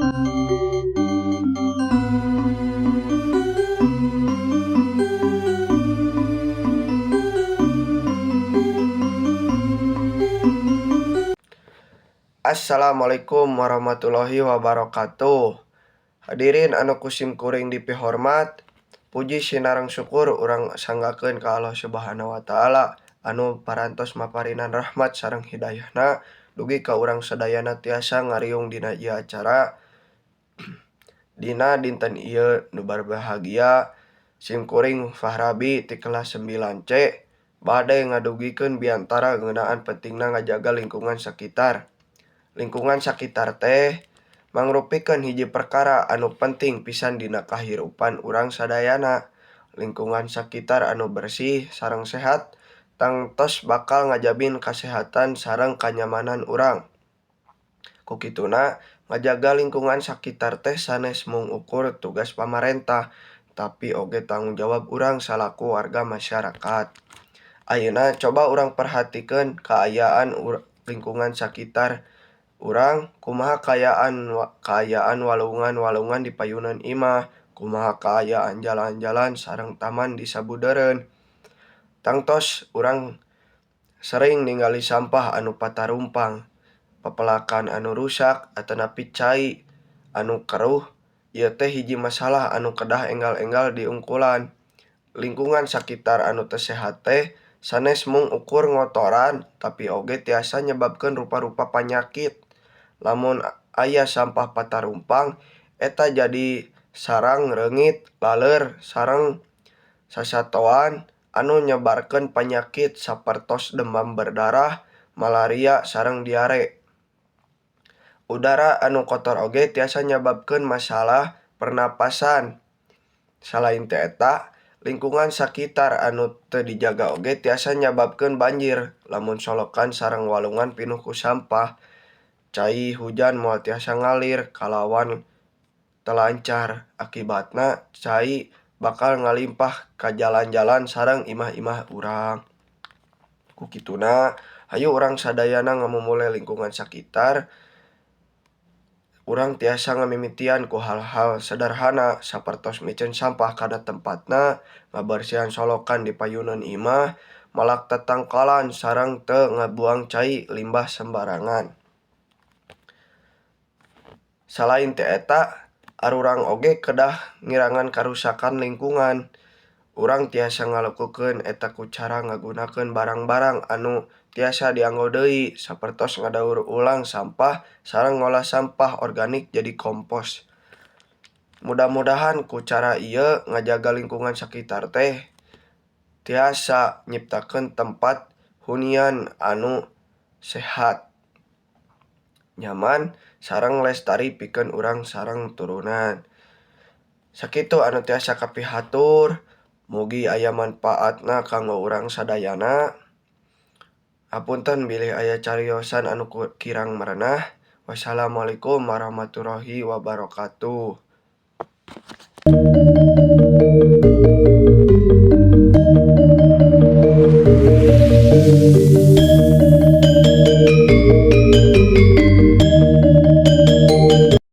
Assalamualaikum warahmatullahi wabarakatuh. Hadirin anu kusim kuring dipihormat, puji sinareng syukur urang sanggakeun ka Allah Subhanahu wa taala anu parantos maparinan rahmat sareng hidayahna dugi ka urang sadayana tiasa ngariung dina ieu acara. Dina dinten ieu nu berbahagia, sim kuring Fahrabi ti kelas 9C bade ngadugikeun biantara ngeunaan pentingna ngajaga lingkungan sekitar. Lingkungan sakitar teh mangrupikeun hiji perkara anu penting pisan dina kahirupan urang sadayana. Lingkungan sakitar anu bersih sareng sehat tangtos bakal ngajabin kasehatan sareng kanyamanan urang. Ku kituna, ngajaga lingkungan sakitar teh sanes mung ukur tugas pamarentah, tapi oge tanggung jawab urang salaku warga masyarakat. Ayeuna coba urang perhatikeun kaayaan lingkungan sakitar urang, kumaha kaayaan walungan-walungan di payunan imah, kumaha kaayaan jalan-jalan sareng taman di sabudeureun. Tangtos urang sering ningali sampah anu patarumpang, papelakan anu rusak atanapi cai anu keruh. Ieu teh hiji masalah anu kedah enggal-enggal diungkulan. Lingkungan sakitar anu teu sehat teh sanes mung ukur ngotoran, tapi oge tiasa nyababkeun rupa-rupa panyakit. Lamun aya sampah patarumpang, eta jadi sarang reungit, laleur, sareng sasatoan anu nyebarkeun panyakit sapertos demam berdarah, malaria, sareng diare. Udara anu kotor oge tiasa nyababkeun masalah pernapasan. Salain ti eta, lingkungan sakitar anu teu dijaga oge tiasa nyababkeun banjir lamun solokan sareng walungan pinuh ku sampah. Cai hujan moal tiasa ngalir kalawan teu lancar, akibatna cai bakal ngalimpah ka jalan-jalan sareng imah-imah urang. Ku kituna, hayu urang sadayana ngamumule lingkungan sakitar. Urang tiasa ngamimitian ku hal-hal sederhana sapertos micen sampah kana tempatna, ngabersihan solokan di payunan imah, malak tatangkalan sareng teu ngabuang cai limbah sembarangan. Salain ti eta, arurang oge kedah ngirangan karusakan lingkungan. Urang tiasa ngalekukeun eta ku cara ngagunakeun barang-barang anu tiasa dianggo deui sapertos ngadaur ulang sampah sareng ngolah sampah organik jadi kompos. Mudah-mudahan ku cara ieu ngajaga lingkungan sakitar teh tiasa nyiptakeun tempat hunian anu sehat, nyaman, sareng lestari pikeun urang sareng turunan. Sakitu anu tiasa kapihatur, mugi aya manpaatna kanggo urang sadayana. Hapunten bilih aya cariosan anu kirang marenah. Wassalamualaikum warahmatullahi wabarakatuh.